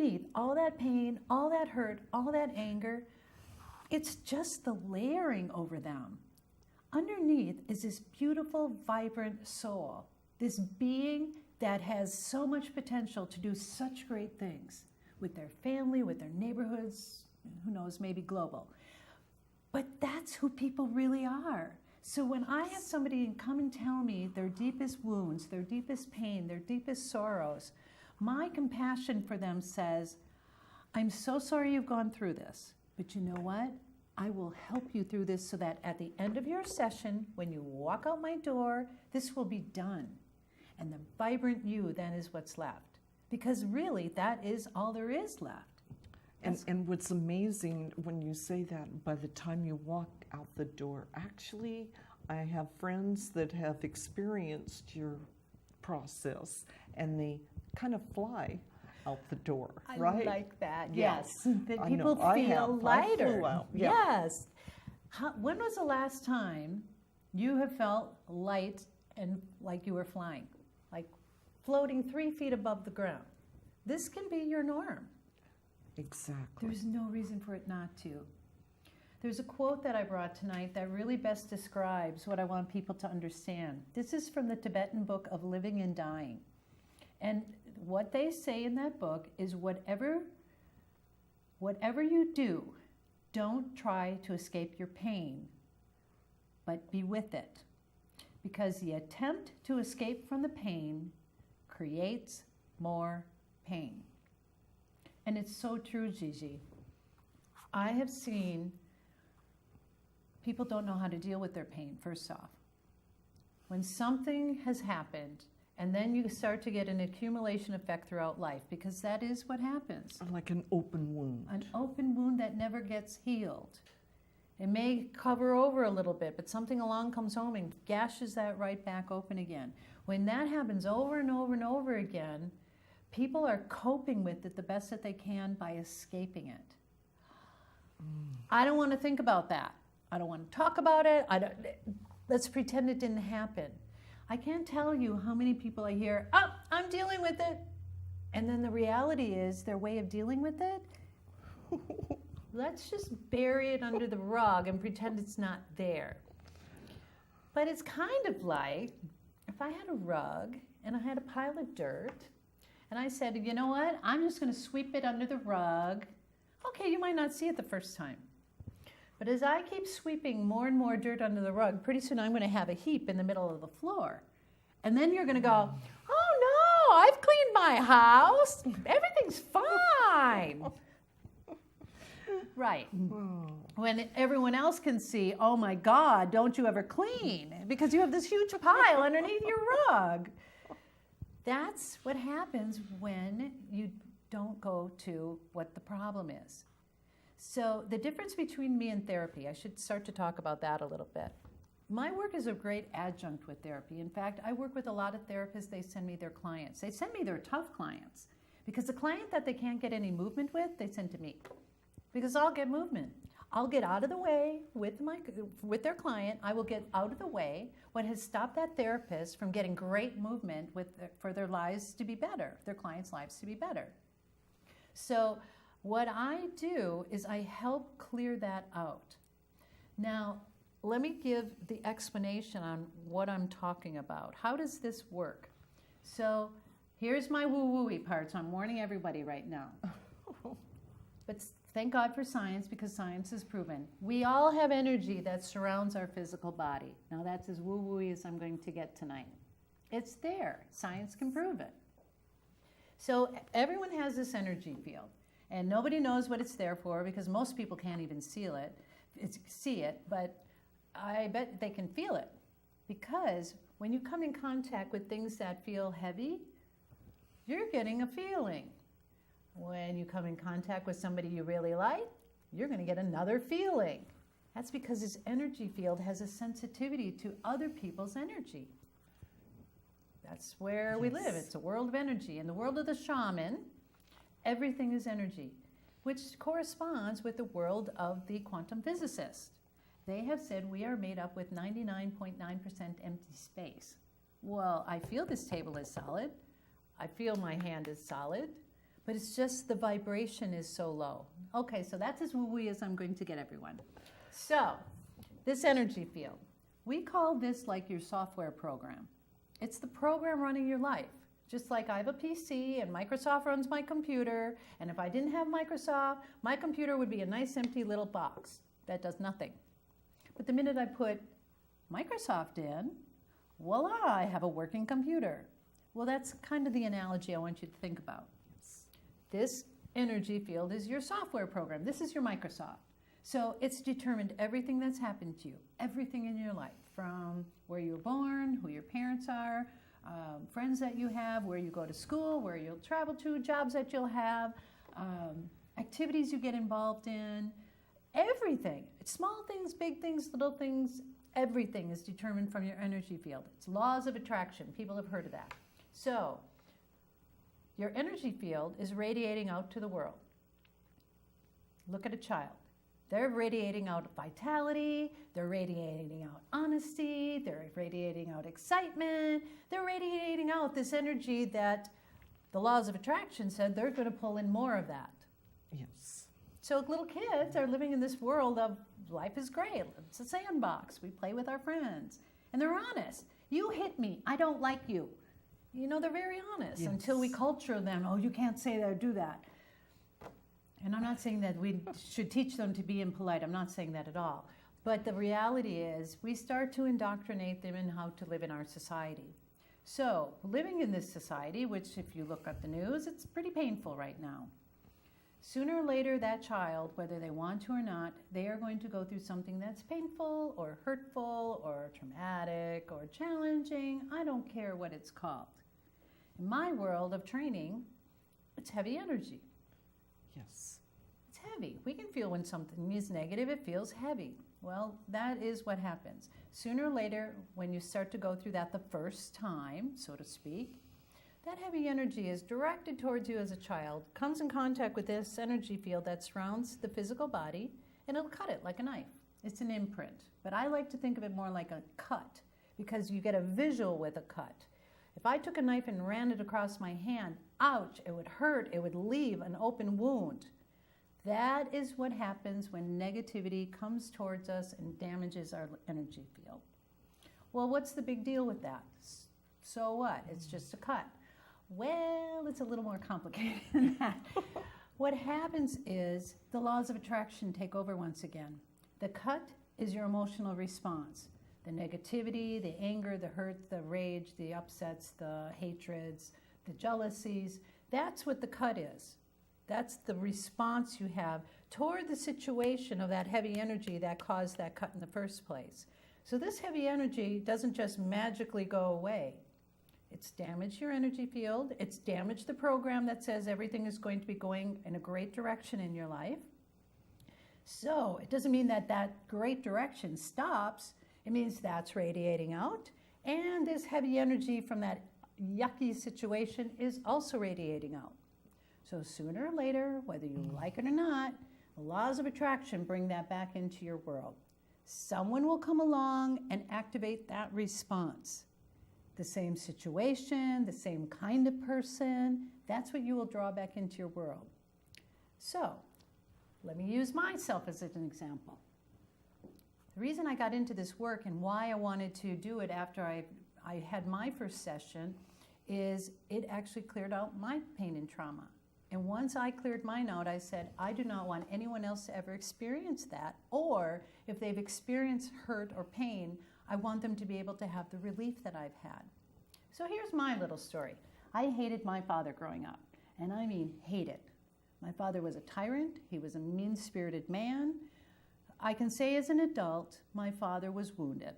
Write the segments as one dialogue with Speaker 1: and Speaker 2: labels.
Speaker 1: underneath all that pain, all that hurt, all that anger, it's just the layering over them. Underneath is this beautiful, vibrant soul, this being that has so much potential to do such great things with their family, with their neighborhoods, who knows, maybe global. But that's who people really are. So when I have somebody come and tell me their deepest wounds, their deepest pain, their deepest sorrows, my compassion for them says, I'm so sorry you've gone through this, but you know what? I will help you through this so that at the end of your session, when you walk out my door, this will be done. And the vibrant you then is what's left. Because really, that is all there is left.
Speaker 2: And what's amazing when you say that, by the time you walk out the door, actually, I have friends that have experienced your process, and they kind of fly out the door, right?
Speaker 1: I like that,
Speaker 2: Yeah.
Speaker 1: yes. That
Speaker 2: I
Speaker 1: people
Speaker 2: know,
Speaker 1: feel lighter.
Speaker 2: I flew out. Yeah.
Speaker 1: Yes. When was the last time you have felt light and like you were flying? Like floating 3 feet above the ground? This can be your norm.
Speaker 2: Exactly.
Speaker 1: There's no reason for it not to. There's a quote that I brought tonight that really best describes what I want people to understand. This is from the Tibetan book of Living and Dying. And what they say in that book is whatever you do, don't try to escape your pain, but be with it. Because the attempt to escape from the pain creates more pain. And it's so true, Gigi. I have seen people don't know how to deal with their pain, first off. When something has happened, and then you start to get an accumulation effect throughout life, because that is what happens.
Speaker 2: Like an open wound.
Speaker 1: An open wound that never gets healed. It may cover over a little bit, but something along comes home and gashes that right back open again. When that happens over and over and over again, people are coping with it the best that they can by escaping it. I don't want to think about that. I don't want to talk about it. Let's pretend it didn't happen. I can't tell you how many people I hear, oh, I'm dealing with it. And then the reality is their way of dealing with it, let's just bury it under the rug and pretend it's not there. But it's kind of like if I had a rug and I had a pile of dirt, and I said, you know what, I'm just going to sweep it under the rug. Okay, you might not see it the first time. But as I keep sweeping more and more dirt under the rug, pretty soon I'm going to have a heap in the middle of the floor. And then you're going to go, oh no, I've cleaned my house. Everything's fine. Right. When everyone else can see, oh my God, don't you ever clean? Because you have this huge pile underneath your rug. That's what happens when you don't go to what the problem is. So the difference between me and therapy, I should start to talk about that a little bit. My work is a great adjunct with therapy. In fact, I work with a lot of therapists. They send me their clients. They send me their tough clients. Because the client that they can't get any movement with, they send to me. Because I'll get movement. I'll get out of the way with their client. I will get out of the way what has stopped that therapist from getting great movement for their lives to be better, their clients' lives to be better. So what I do is I help clear that out. Now, let me give the explanation on what I'm talking about. How does this work? So here's my woo-woo-y part, so I'm warning everybody right now. But thank God for science, because science has proven. We all have energy that surrounds our physical body. Now that's as woo-woo-y as I'm going to get tonight. It's there. Science can prove it. So everyone has this energy field. And nobody knows what it's there for, because most people can't even see it, but I bet they can feel it. Because when you come in contact with things that feel heavy, you're getting a feeling. When you come in contact with somebody you really like, you're going to get another feeling. That's because this energy field has a sensitivity to other people's energy. That's where we live. It's a world of energy. In the world of the shaman, everything is energy, which corresponds with the world of the quantum physicist. They have said we are made up with 99.9% empty space. Well, I feel this table is solid. I feel my hand is solid. but it's just the vibration is so low. Okay, so that's as woo-woo as I'm going to get everyone. So, this energy field, we call this like your software program. It's the program running your life. Just like I have a PC and Microsoft runs my computer, and if I didn't have Microsoft, my computer would be a nice empty little box that does nothing. But the minute I put Microsoft in, voila, I have a working computer. Well, that's kind of the analogy I want you to think about. This energy field is your software program. This is your Microsoft. So it's determined everything that's happened to you, everything in your life, from where you were born, who your parents are, friends that you have, where you go to school, where you'll travel to, jobs that you'll have, activities you get involved in, everything. It's small things, big things, little things, everything is determined from your energy field. It's laws of attraction. People have heard of that. So your energy field is radiating out to the world. Look at a child. They're radiating out vitality, they're radiating out honesty, they're radiating out excitement, they're radiating out this energy that the laws of attraction said they're going to pull in more of that.
Speaker 2: Yes.
Speaker 1: So little kids are living in this world of life is great, it's a sandbox, we play with our friends, and they're honest. You hit me, I don't like you. You know, they're very honest until we culture them, oh, you can't say that or do that. And I'm not saying that we should teach them to be impolite. I'm not saying that at all. But the reality is we start to indoctrinate them in how to live in our society. So living in this society, which if you look at the news, it's pretty painful right now. Sooner or later, that child, whether they want to or not, they are going to go through something that's painful or hurtful or traumatic or challenging. I don't care what it's called. In my world of training, it's heavy energy.
Speaker 2: Yes.
Speaker 1: It's heavy. We can feel when something is negative, it feels heavy. Well, that is what happens. Sooner or later, when you start to go through that the first time, so to speak, that heavy energy is directed towards you as a child, comes in contact with this energy field that surrounds the physical body, and it'll cut it like a knife. It's an imprint. But I like to think of it more like a cut, because you get a visual with a cut. If I took a knife and ran it across my hand, ouch, it would hurt, it would leave an open wound. That is what happens when negativity comes towards us and damages our energy field. Well, what's the big deal with that? So what? It's just a cut. Well, it's a little more complicated than that. What happens is the laws of attraction take over once again. The cut is your emotional response. The negativity, the anger, the hurt, the rage, the upsets, the hatreds, the jealousies, that's what the cut is. That's the response you have toward the situation of that heavy energy that caused that cut in the first place. So this heavy energy doesn't just magically go away. It's damaged your energy field. It's damaged the program that says everything is going to be going in a great direction in your life. So it doesn't mean that that great direction stops. It means that's radiating out, and this heavy energy from that yucky situation is also radiating out. So sooner or later, whether you like it or not, the laws of attraction bring that back into your world. Someone will come along and activate that response. The same situation, the same kind of person, that's what you will draw back into your world. So let me use myself as an example. The reason I got into this work and why I wanted to do it after I had my first session is it actually cleared out my pain and trauma. And once I cleared mine out, I said, I do not want anyone else to ever experience that. Or if they've experienced hurt or pain, I want them to be able to have the relief that I've had. So here's my little story. I hated my father growing up, and I mean hated. My father was a tyrant. He was a mean-spirited man. I can say as an adult, my father was wounded.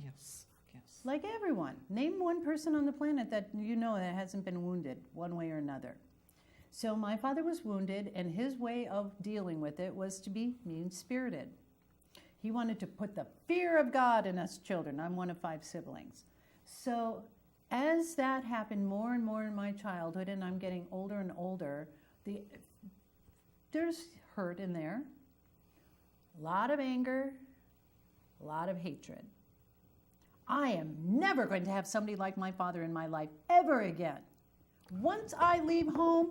Speaker 2: Yes, yes.
Speaker 1: Like everyone. Name one person on the planet that you know that hasn't been wounded one way or another. So my father was wounded, and his way of dealing with it was to be mean-spirited. He wanted to put the fear of God in us children. I'm one of 5 siblings. So as that happened more and more in my childhood, and I'm getting older and older, there's hurt in there. A lot of anger, a lot of hatred. I am never going to have somebody like my father in my life ever again. Once I leave home,